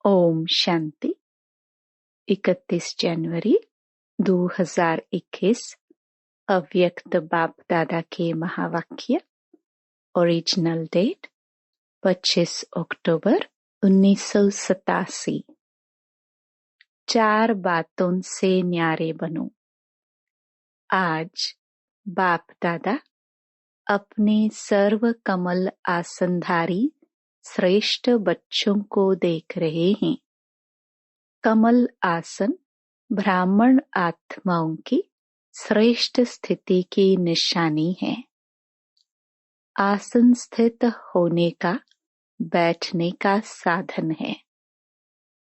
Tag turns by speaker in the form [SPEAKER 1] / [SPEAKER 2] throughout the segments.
[SPEAKER 1] ओम शांति। 31 जनवरी 2021 अव्यक्त बाप दादा के महावाक्य। ओरिजिनल डेट 25 अक्टूबर 1987। 4 बातों से न्यारे बनो। आज बाप दादा अपने सर्व कमल आसनधारी श्रेष्ठ बच्चों को देख रहे हैं। कमल आसन ब्राह्मण आत्माओं की श्रेष्ठ स्थिति की निशानी है। आसन स्थित होने का बैठने का साधन है।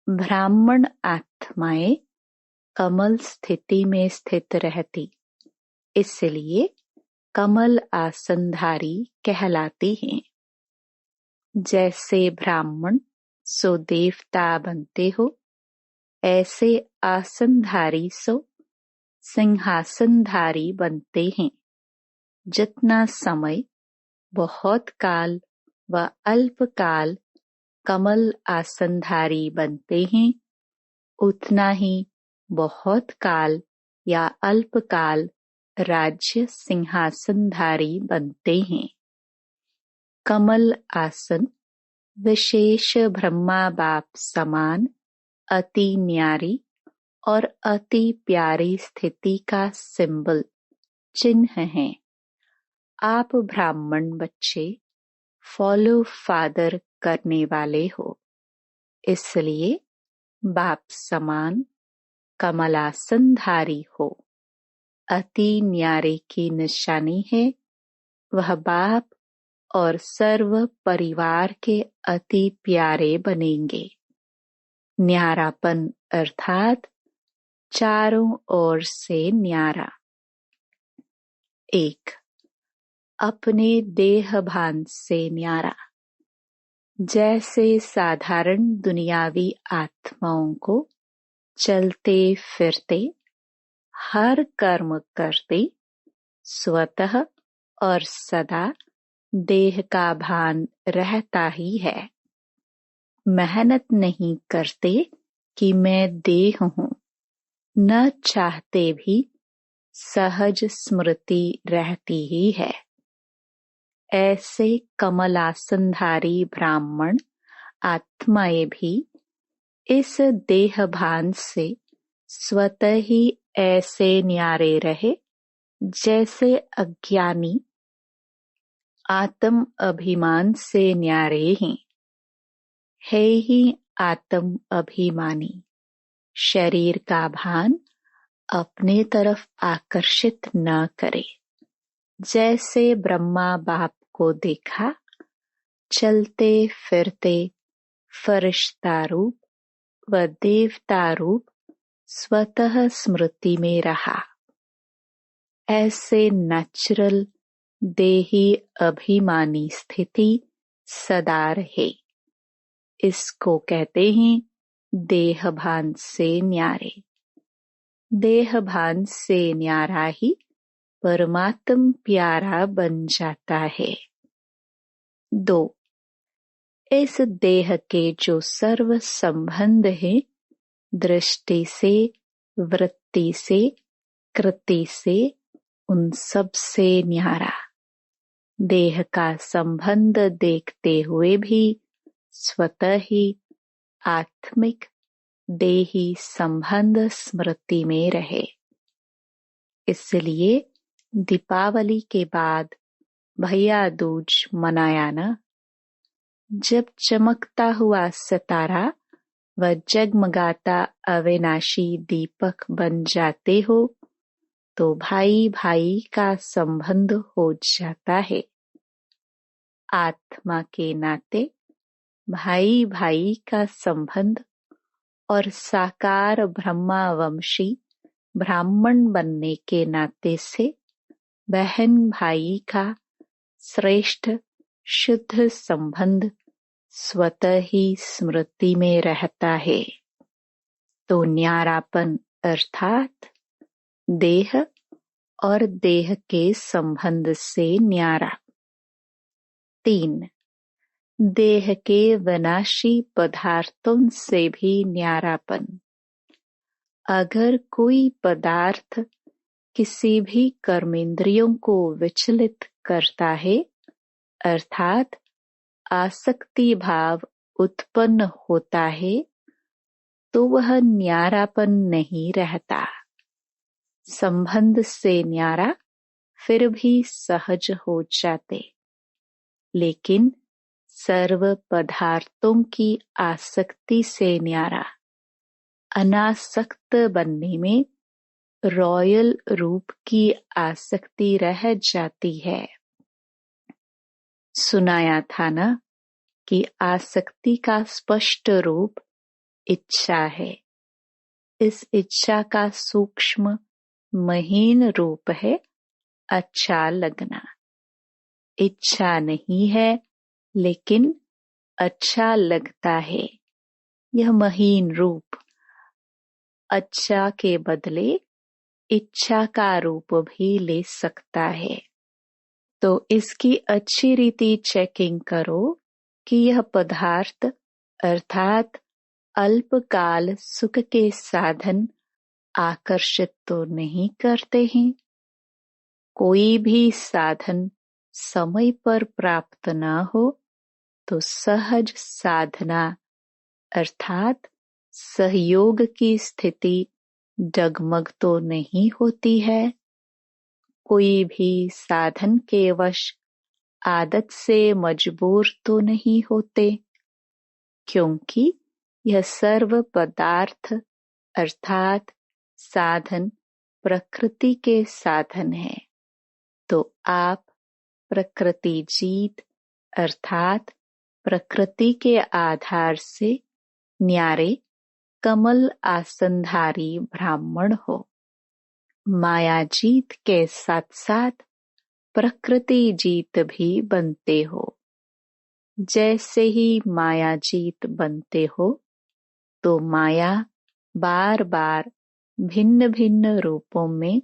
[SPEAKER 1] ब्राह्मण आत्माएं कमल स्थिति में स्थित रहती, इसलिए कमल आसनधारी कहलाती हैं। जैसे ब्राह्मण सो देवता बनते हो, ऐसे आसनधारी सो सिंहासनधारी बनते हैं। जितना समय बहुत काल व अल्प काल कमल आसनधारी बनते हैं, उतना ही बहुत काल या अल्प काल राज्य सिंहासनधारी बनते हैं। कमल आसन विशेष ब्रह्मा बाप समान अति न्यारी और अति प्यारी स्थिति का सिंबल चिन्ह है। आप ब्राह्मण बच्चे फॉलो फादर करने वाले हो, इसलिए बाप समान कमलासनधारी हो। अति न्यारे की निशानी है, वह बाप और सर्व परिवार के अति प्यारे बनेंगे। न्यारापन अर्थात चारों ओर से न्यारा। 1. अपने देह भान से न्यारा। जैसे साधारण दुनियावी आत्माओं को चलते फिरते हर कर्म करते स्वतः और सदा देह का भान रहता ही है। मेहनत नहीं करते कि मैं देह हूँ, न चाहते भी सहज स्मृति रहती ही है। ऐसे कमलासनधारी ब्राह्मण आत्माएं भी इस देह भान से स्वतः ही ऐसे न्यारे रहे, जैसे अज्ञानी आत्म अभिमान से न्यारे हैं। है ही आत्म अभिमानी। शरीर का भान अपने तरफ आकर्षित न करे। जैसे ब्रह्मा बाप को देखा, चलते फिरते फरिश्ता रूप व देवता रूप स्वतः स्मृति में रहा। ऐसे नेचुरल देही अभिमानी स्थिति सदा रहे। इसको कहते हैं देह भान से न्यारे। देह भान से न्यारा ही परमात्म प्यारा बन जाता है। 2. इस देह के जो सर्व संबंध है, दृष्टि से, वृत्ति से, कृति से, उन सब से न्यारा। देह का संबंध देखते हुए भी स्वतः ही आत्मिक देही संबंध स्मृति में रहे। इसलिए दीपावली के बाद भैया दूज मनाया न। जब चमकता हुआ सितारा व जगमगाता अविनाशी दीपक बन जाते हो, तो भाई भाई का संबंध हो जाता है। आत्मा के नाते भाई भाई का संबंध और साकार ब्रह्मावंशी ब्राह्मण बनने के नाते से बहन भाई का श्रेष्ठ शुद्ध संबंध स्वतः ही स्मृति में रहता है। तो न्यारापन अर्थात देह और देह के संबंध से न्यारा। 3. देह के विनाशी पदार्थों से भी न्यारापन। अगर कोई पदार्थ किसी भी कर्मेंद्रियों को विचलित करता है, अर्थात आसक्ति भाव उत्पन्न होता है, तो वह न्यारापन नहीं रहता। संबंध से न्यारा फिर भी सहज हो जाते, लेकिन सर्व पदार्थों की आसक्ति से न्यारा अनासक्त बनने में रॉयल रूप की आसक्ति रह जाती है। सुनाया था ना कि आसक्ति का स्पष्ट रूप इच्छा है। इस इच्छा का सूक्ष्म महीन रूप है अच्छा लगना। इच्छा नहीं है लेकिन अच्छा लगता है, यह महीन रूप। अच्छा के बदले इच्छा का रूप भी ले सकता है। तो इसकी अच्छी रीति चेकिंग करो कि यह पदार्थ अर्थात अल्पकाल सुख के साधन आकर्षित तो नहीं करते हैं। कोई भी साधन समय पर प्राप्त न हो तो सहज साधना अर्थात सहयोग की स्थिति डगमग तो नहीं होती है। कोई भी साधन के वश आदत से मजबूर तो नहीं होते, क्योंकि यह सर्व पदार्थ अर्थात साधन प्रकृति के साधन है। तो आप प्रकृति जीत अर्थात प्रकृति के आधार से न्यारे कमल आसनधारी ब्राह्मण हो। माया जीत के साथ साथ प्रकृति जीत भी बनते हो। जैसे ही माया जीत बनते हो तो माया बार बार भिन्न भिन्न रूपों में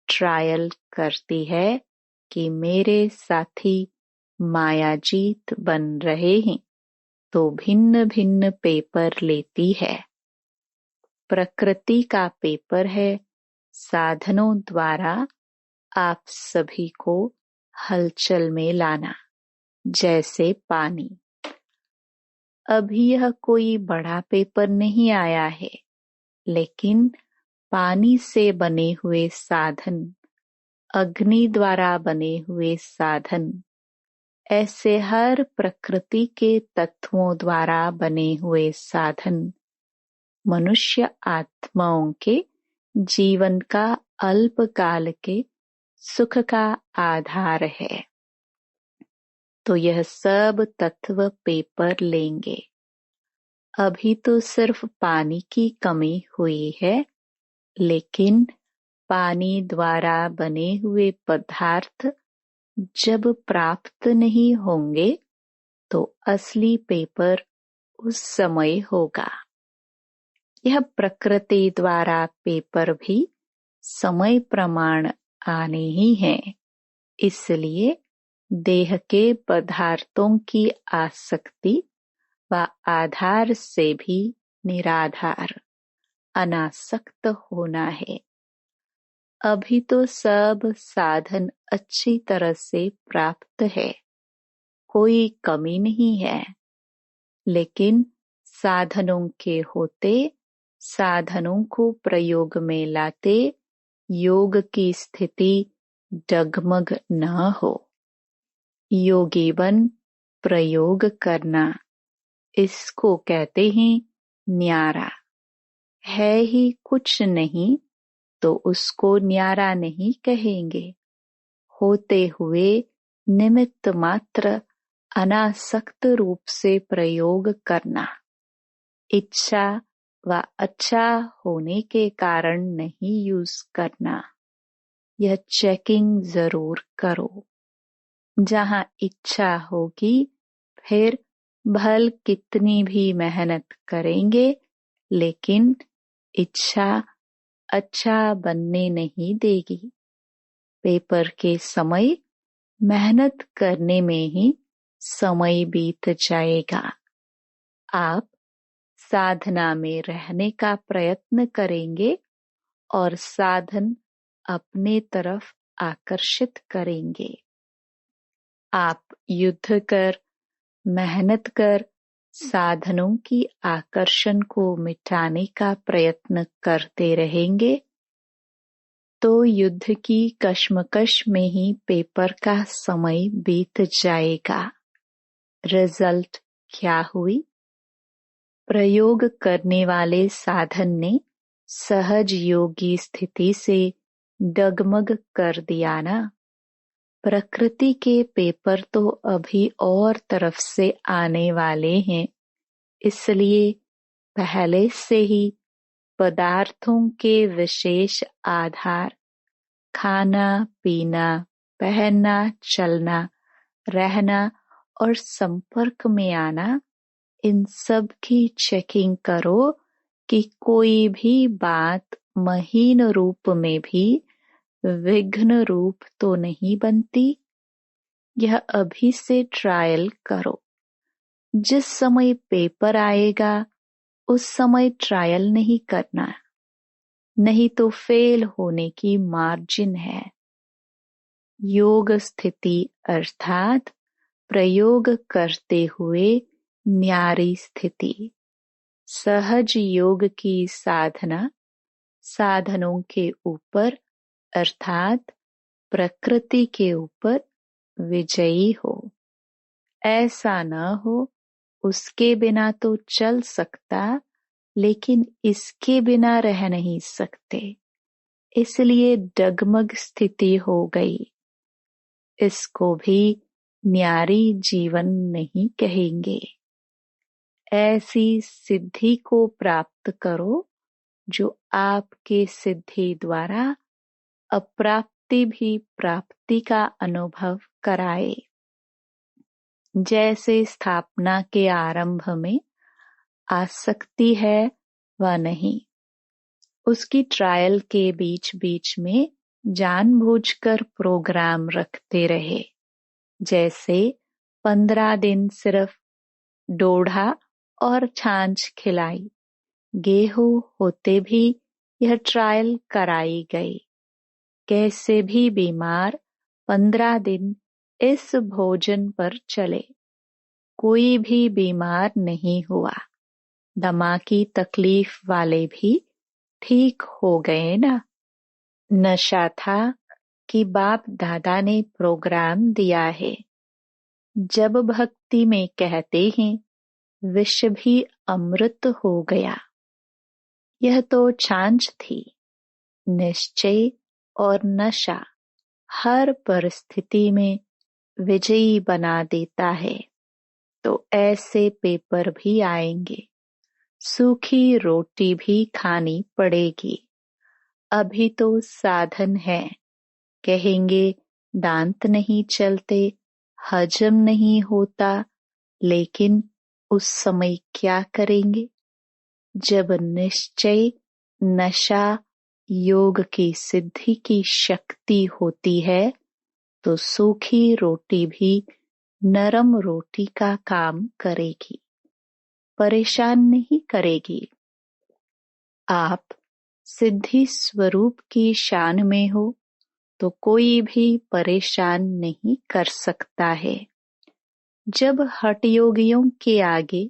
[SPEAKER 1] ट्रायल करती है कि मेरे साथी माया जीत बन रहे हैं, तो भिन्न भिन्न पेपर लेती है। प्रकृति का पेपर है साधनों द्वारा आप सभी को हलचल में लाना, जैसे पानी। अभी यह कोई बड़ा पेपर नहीं आया है, लेकिन पानी से बने हुए साधन, अग्नि द्वारा बने हुए साधन, ऐसे हर प्रकृति के तत्वों द्वारा बने हुए साधन मनुष्य आत्माओं के जीवन का अल्पकाल के सुख का आधार है। तो यह सब तत्व पेपर लेंगे। अभी तो सिर्फ पानी की कमी हुई है, लेकिन पानी द्वारा बने हुए पदार्थ जब प्राप्त नहीं होंगे तो असली पेपर उस समय होगा। यह प्रकृति द्वारा पेपर भी समय प्रमाण आने ही हैं। इसलिए देह के पदार्थों की आसक्ति व आधार से भी निराधार अनासक्त होना है। अभी तो सब साधन अच्छी तरह से प्राप्त है, कोई कमी नहीं है, लेकिन साधनों के होते साधनों को प्रयोग में लाते योग की स्थिति डगमग न हो। योगी बन प्रयोग करना, इसको कहते हैं न्यारा। है ही कुछ नहीं तो उसको न्यारा नहीं कहेंगे। होते हुए निमित्त मात्र अनासक्त रूप से प्रयोग करना। इच्छा व अच्छा होने के कारण नहीं यूज करना। यह चेकिंग जरूर करो। जहाँ इच्छा होगी फिर भल कितनी भी मेहनत करेंगे, लेकिन इच्छा अच्छा बनने नहीं देगी। पेपर के समय मेहनत करने में ही समय बीत जाएगा। आप साधना में रहने का प्रयत्न करेंगे और साधन अपने तरफ आकर्षित करेंगे। आप युद्ध कर, मेहनत कर साधनों की आकर्षण को मिटाने का प्रयत्न करते रहेंगे तो युद्ध की कश्मकश में ही पेपर का समय बीत जाएगा। रिजल्ट क्या हुई? प्रयोग करने वाले साधन ने सहज योगी स्थिति से डगमग कर दिया ना। प्रकृति के पेपर तो अभी और तरफ से आने वाले हैं, इसलिए पहले से ही पदार्थों के विशेष आधार, खाना पीना, पहनना, चलना, रहना और संपर्क में आना, इन सब की चेकिंग करो कि कोई भी बात महीन रूप में भी विघ्न रूप तो नहीं बनती। यह अभी से ट्रायल करो। जिस समय पेपर आएगा उस समय ट्रायल नहीं करना, नहीं तो फेल होने की मार्जिन है। योग स्थिति अर्थात प्रयोग करते हुए न्यारी स्थिति। सहज योग की साधना साधनों के ऊपर अर्थात प्रकृति के ऊपर विजयी हो। ऐसा न हो उसके बिना तो चल सकता, लेकिन इसके बिना रह नहीं सकते, इसलिए डगमग स्थिति हो गई। इसको भी न्यारी जीवन नहीं कहेंगे। ऐसी सिद्धि को प्राप्त करो जो आपके सिद्धि द्वारा अप्राप्ति भी प्राप्ति का अनुभव कराए। जैसे स्थापना के आरंभ में आसक्ति है व नहीं, उसकी ट्रायल के बीच बीच में जानबूझकर प्रोग्राम रखते रहे। जैसे 15 दिन सिर्फ डोढ़ा और छाछ खिलाई, गेहूं होते भी यह ट्रायल कराई गई। कैसे भी बीमार 15 दिन इस भोजन पर चले, कोई भी बीमार नहीं हुआ। दमा की तकलीफ वाले भी ठीक हो गए ना। नशा था कि बाप दादा ने प्रोग्राम दिया है। जब भक्ति में कहते हैं विष भी अमृत हो गया, यह तो छाछ थी। निश्चय और नशा हर परिस्थिति में विजयी बना देता है। तो ऐसे पेपर भी आएंगे, सूखी रोटी भी खानी पड़ेगी। अभी तो साधन है, कहेंगे दांत नहीं चलते, हजम नहीं होता, लेकिन उस समय क्या करेंगे? जब निश्चय, नशा, योग की सिद्धि की शक्ति होती है तो सूखी रोटी भी नरम रोटी का काम करेगी, परेशान नहीं करेगी। आप सिद्धि स्वरूप की शान में हो तो कोई भी परेशान नहीं कर सकता है। जब हठयोगियों के आगे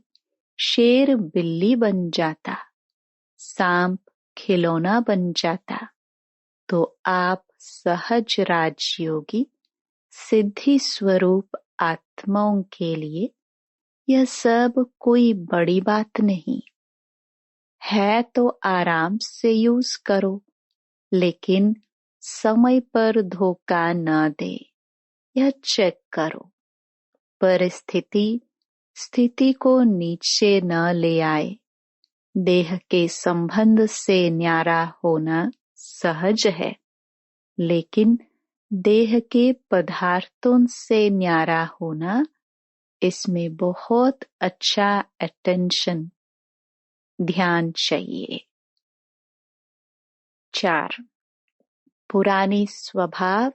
[SPEAKER 1] शेर बिल्ली बन जाता, सांप खिलौना बन जाता, तो आप सहज राजयोगी सिद्धि स्वरूप आत्माओं के लिए यह सब कोई बड़ी बात नहीं है। तो आराम से यूज करो, लेकिन समय पर धोखा न दे, यह चेक करो। परिस्थिति स्थिति को नीचे न ले आए। देह के संबंध से न्यारा होना सहज है, लेकिन देह के पदार्थों से न्यारा होना, इसमें बहुत अच्छा अटेंशन, ध्यान चाहिए। 4. पुरानी स्वभाव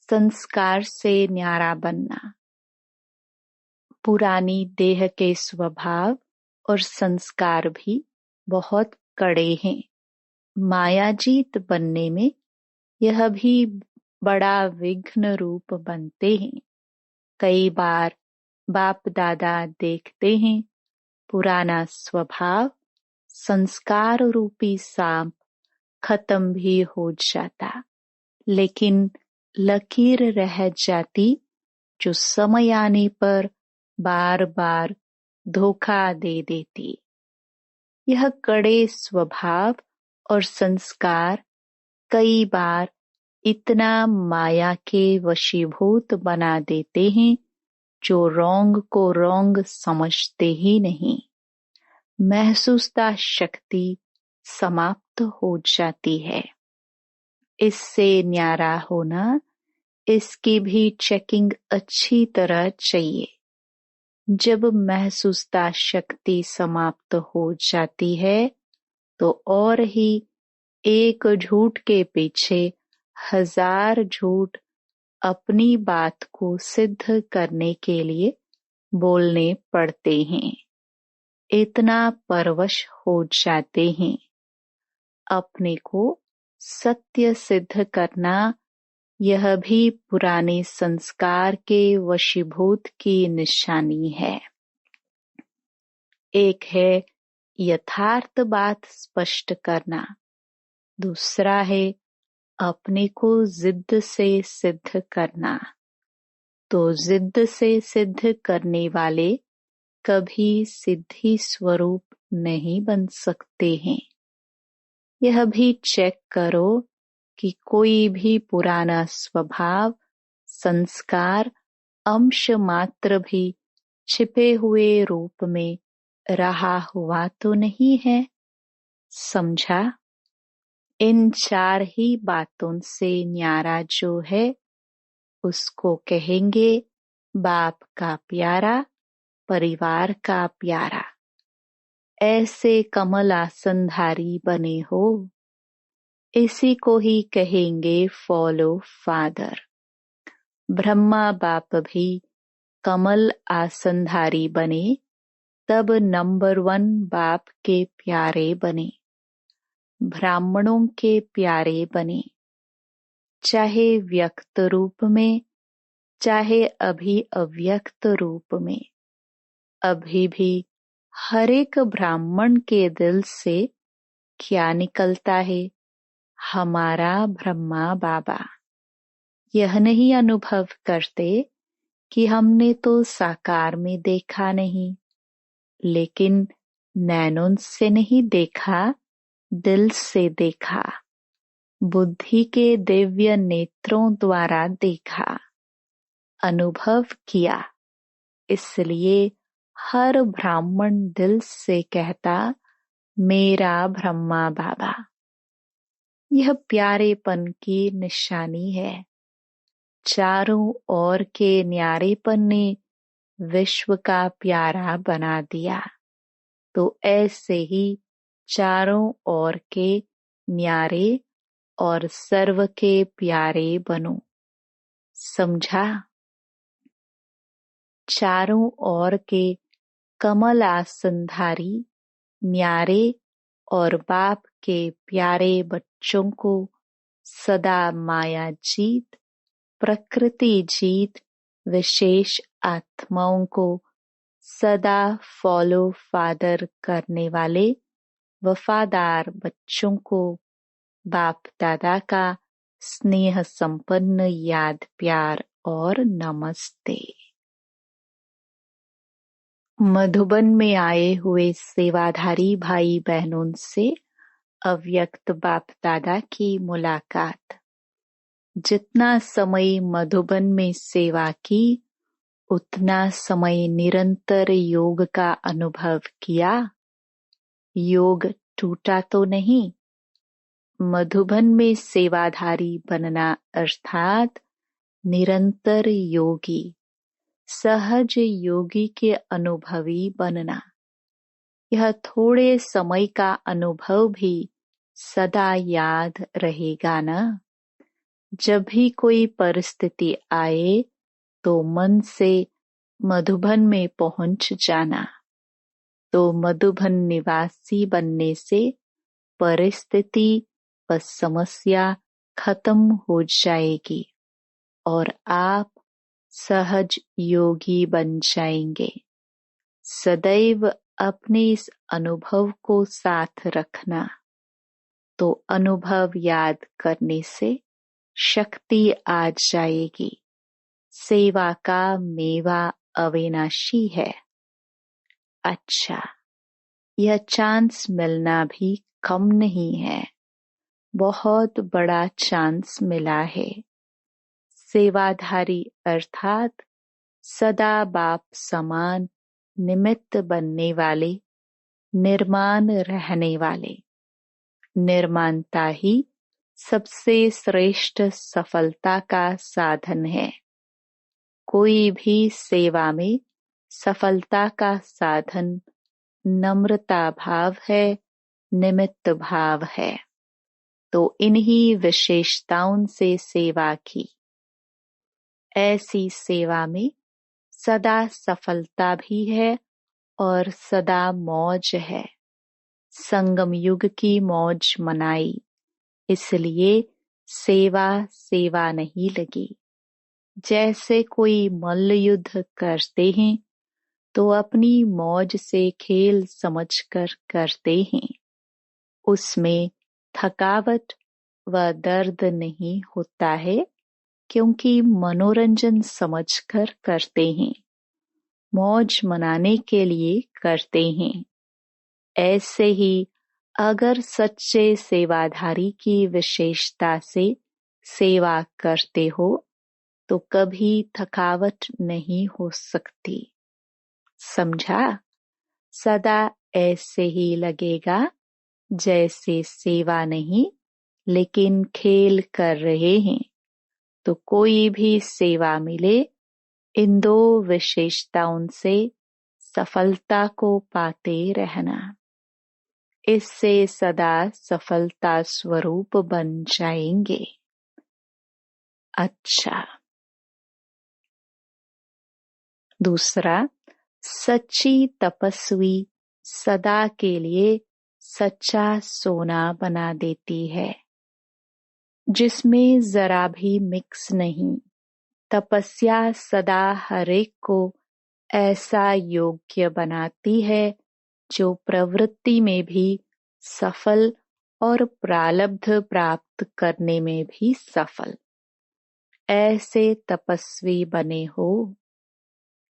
[SPEAKER 1] संस्कार से न्यारा बनना। पुरानी देह के स्वभाव और संस्कार भी बहुत कड़े हैं। मायाजीत बनने में यह भी बड़ा विघ्न रूप बनते हैं। कई बार बाप दादा देखते हैं पुराना स्वभाव संस्कार रूपी सांप खत्म भी हो जाता, लेकिन लकीर रह जाती जो समय आने पर बार बार धोखा दे देती। यह कड़े स्वभाव और संस्कार कई बार इतना माया के वशीभूत बना देते हैं जो रोंग को रोंग समझते ही नहीं। महसूसता शक्ति समाप्त हो जाती है। इससे न्यारा होना, इसकी भी चेकिंग अच्छी तरह चाहिए। जब महसूसता शक्ति समाप्त हो जाती है तो और ही एक झूठ के पीछे 1000 झूठ अपनी बात को सिद्ध करने के लिए बोलने पड़ते हैं। इतना परवश हो जाते हैं। अपने को सत्य सिद्ध करना यह भी पुराने संस्कार के वशीभूत की निशानी है। एक है यथार्थ बात स्पष्ट करना, दूसरा है अपने को जिद से सिद्ध करना। तो जिद से सिद्ध करने वाले कभी सिद्धि स्वरूप नहीं बन सकते हैं। यह भी चेक करो कि कोई भी पुराना स्वभाव संस्कार अंश मात्र भी छिपे हुए रूप में रहा हुआ तो नहीं है। समझा? इन 4 ही बातों से न्यारा जो है उसको कहेंगे बाप का प्यारा, परिवार का प्यारा। ऐसे कमल आसनधारी बने हो, इसी को ही कहेंगे फॉलो फादर। ब्रह्मा बाप भी कमल आसनधारी बने तब नंबर 1 बाप के प्यारे बने, ब्राह्मणों के प्यारे बने। चाहे व्यक्त रूप में, चाहे अभी अव्यक्त रूप में। अभी भी हर एक ब्राह्मण के दिल से क्या निकलता है? हमारा ब्रह्मा बाबा। यह नहीं अनुभव करते कि हमने तो साकार में देखा नहीं, लेकिन नैनों से नहीं देखा, दिल से देखा, बुद्धि के दिव्य नेत्रों द्वारा देखा, अनुभव किया। इसलिए हर ब्राह्मण दिल से कहता मेरा ब्रह्मा बाबा। यह प्यारेपन की निशानी है। चारों ओर के न्यारेपन ने विश्व का प्यारा बना दिया। तो ऐसे ही चारों ओर के न्यारे और सर्व के प्यारे बनो। समझा? चारों ओर के कमल आसनधारी न्यारे और बाप के प्यारे बच्चों को सदा माया जीत, प्रकृति जीत, विशेष आत्माओं को सदा फॉलो फादर करने वाले वफादार बच्चों को बाप दादा का स्नेह संपन्न याद प्यार और नमस्ते। मधुबन में आए हुए सेवाधारी भाई बहनों से अव्यक्त बाप दादा की मुलाकात। जितना समय मधुबन में सेवा की, उतना समय निरंतर योग का अनुभव किया। योग टूटा तो नहीं। मधुबन में सेवाधारी बनना अर्थात निरंतर योगी, सहज योगी के अनुभवी बनना। यह थोड़े समय का अनुभव भी सदा याद रहेगा न। जब भी कोई परिस्थिति आए तो मन से मधुबन में पहुंच जाना। तो मधुबन निवासी बनने से परिस्थिति व समस्या खत्म हो जाएगी और आप सहज योगी बन जाएंगे। सदैव अपने इस अनुभव को साथ रखना। तो अनुभव याद करने से शक्ति आ जाएगी। सेवा का मेवा अविनाशी है। अच्छा, यह चांस मिलना भी कम नहीं है, बहुत बड़ा चांस मिला है। सेवाधारी अर्थात सदा बाप समान निमित्त बनने वाले, निर्माण रहने वाले। निर्माणता ही सबसे श्रेष्ठ सफलता का साधन है। कोई भी सेवा में सफलता का साधन नम्रता भाव है, निमित्त भाव है। तो इन्हीं विशेषताओं से सेवा की। ऐसी सेवा में सदा सफलता भी है और सदा मौज है। संगम युग की मौज मनाई, इसलिए सेवा सेवा नहीं लगी। जैसे कोई मल्ल युद्ध करते हैं तो अपनी मौज से खेल समझकर करते हैं। उसमें थकावट व दर्द नहीं होता है, क्योंकि मनोरंजन समझकर करते हैं, मौज मनाने के लिए करते हैं। ऐसे ही अगर सच्चे सेवाधारी की विशेषता से सेवा करते हो तो कभी थकावट नहीं हो सकती। समझा? सदा ऐसे ही लगेगा जैसे सेवा नहीं लेकिन खेल कर रहे हैं। तो कोई भी सेवा मिले, इन दो विशेषताओं से सफलता को पाते रहना। इससे सदा सफलता स्वरूप बन जाएंगे। अच्छा, दूसरा, सच्ची तपस्वी सदा के लिए सच्चा सोना बना देती है, जिसमें जरा भी मिक्स नहीं। तपस्या सदा हर एक को ऐसा योग्य बनाती है जो प्रवृत्ति में भी सफल और प्रारब्ध प्राप्त करने में भी सफल। ऐसे तपस्वी बने हो।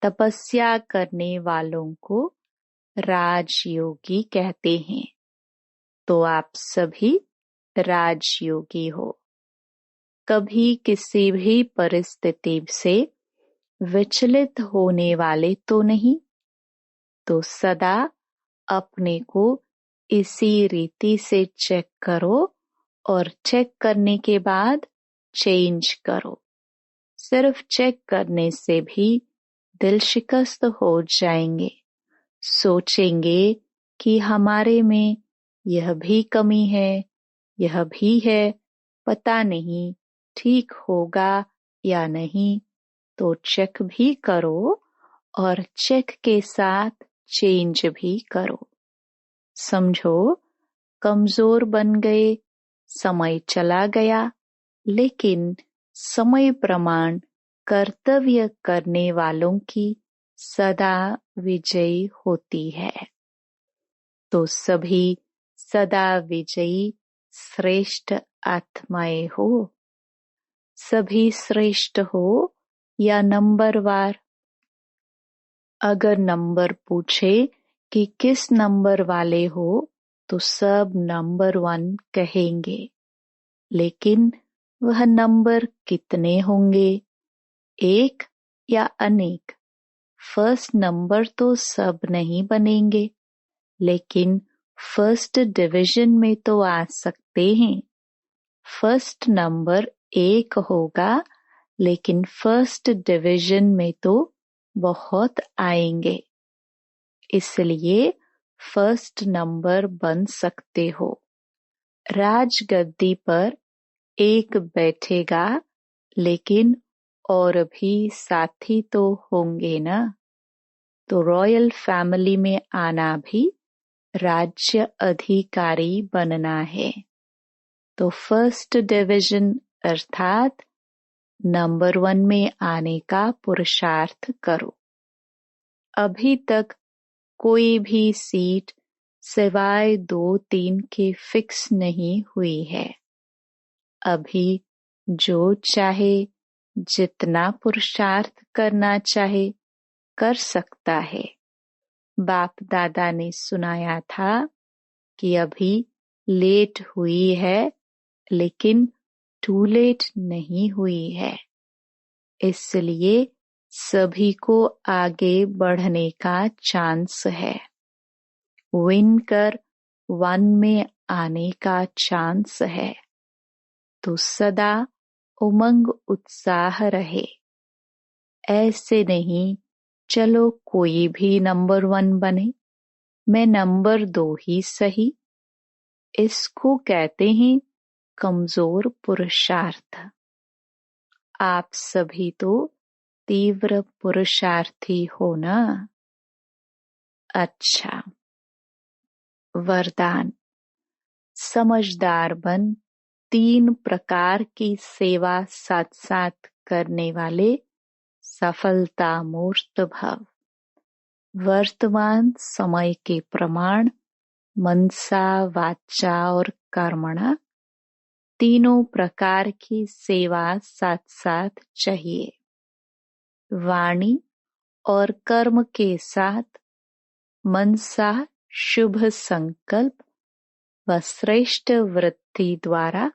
[SPEAKER 1] तपस्या करने वालों को राजयोगी कहते हैं। तो आप सभी राजयोगी हो। कभी किसी भी परिस्थिति से विचलित होने वाले तो नहीं। तो सदा अपने को इसी रीति से चेक करो और चेक करने के बाद चेंज करो। सिर्फ चेक करने से भी दिल शिकस्त हो जाएंगे। सोचेंगे कि हमारे में यह भी कमी है, यह भी है, पता नहीं ठीक होगा या नहीं। तो चेक भी करो और चेक के साथ चेंज भी करो। समझो, कमजोर बन गए, समय चला गया, लेकिन समय प्रमाण कर्तव्य करने वालों की सदा विजयी होती है। तो सभी सदा विजयी श्रेष्ठ आत्माएं हो। सभी श्रेष्ठ हो या नंबरवार। अगर नंबर पूछे कि किस नंबर वाले हो तो सब नंबर 1 कहेंगे, लेकिन वह नंबर कितने होंगे, एक या अनेक? फर्स्ट नंबर तो सब नहीं बनेंगे, लेकिन फर्स्ट डिवीजन में तो आ सकते हैं। फर्स्ट नंबर 1 होगा, लेकिन फर्स्ट डिवीजन में तो बहुत आएंगे। इसलिए फर्स्ट नंबर बन सकते हो। राजगद्दी पर एक बैठेगा, लेकिन और भी साथी तो होंगे ना। तो रॉयल फैमिली में आना भी राज्य अधिकारी बनना है। तो फर्स्ट डिवीजन अर्थात नंबर 1 में आने का पुरुषार्थ करो। अभी तक कोई भी सीट सिवाय 2-3 के फिक्स नहीं हुई है। अभी जो चाहे जितना पुरुषार्थ करना चाहे कर सकता है। बाप दादा ने सुनाया था कि अभी लेट हुई है लेकिन टू लेट नहीं हुई है। इसलिए सभी को आगे बढ़ने का चांस है। विन कर 1 में आने का चांस है। तो सदा उमंग उत्साह रहे। ऐसे नहीं चलो कोई भी नंबर 1 बने, मैं नंबर 2 ही सही। इसको कहते हैं कमजोर पुरुषार्थ। आप सभी तो तीव्र पुरुषार्थी हो ना। अच्छा, वरदान। समझदार बन 3 प्रकार की सेवा साथ साथ करने वाले सफलता मूर्त भव। वर्तमान समय के प्रमाण मनसा वाचा और कर्मणा तीनों प्रकार की सेवा साथ साथ चाहिए। वाणी और कर्म के साथ मनसा शुभ संकल्प व श्रेष्ठ वृत्ति द्वारा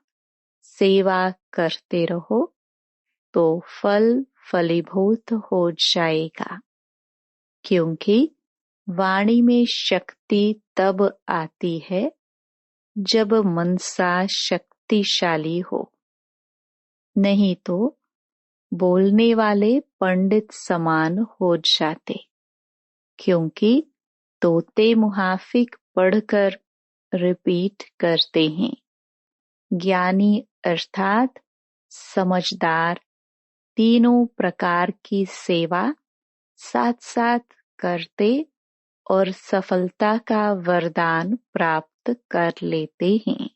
[SPEAKER 1] सेवा करते रहो तो फल फलीभूत हो जाएगा। क्योंकि वाणी में शक्ति तब आती है जब मनसा शक्तिशाली हो। नहीं तो बोलने वाले पंडित समान हो जाते। क्योंकि तोते मुहाफिक पढ़कर रिपीट करते हैं। ज्ञानी अर्थात समझदार तीनों प्रकार की सेवा साथ साथ करते और सफलता का वरदान प्राप्त कर लेते हैं।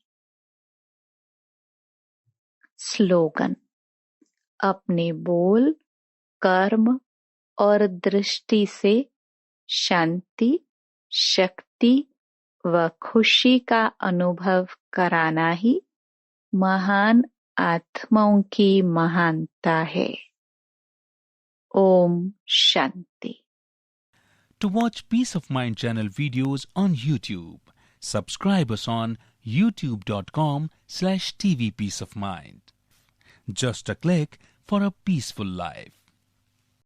[SPEAKER 1] स्लोगन। अपने बोल, कर्म और दृष्टि से शांति, शक्ति व खुशी का अनुभव कराना ही महान आत्माओं की महानता है। Om Shanti.
[SPEAKER 2] To watch Peace of Mind channel videos on YouTube, subscribe us on youtube.com/tvpeaceofmind. Just a click for a peaceful life.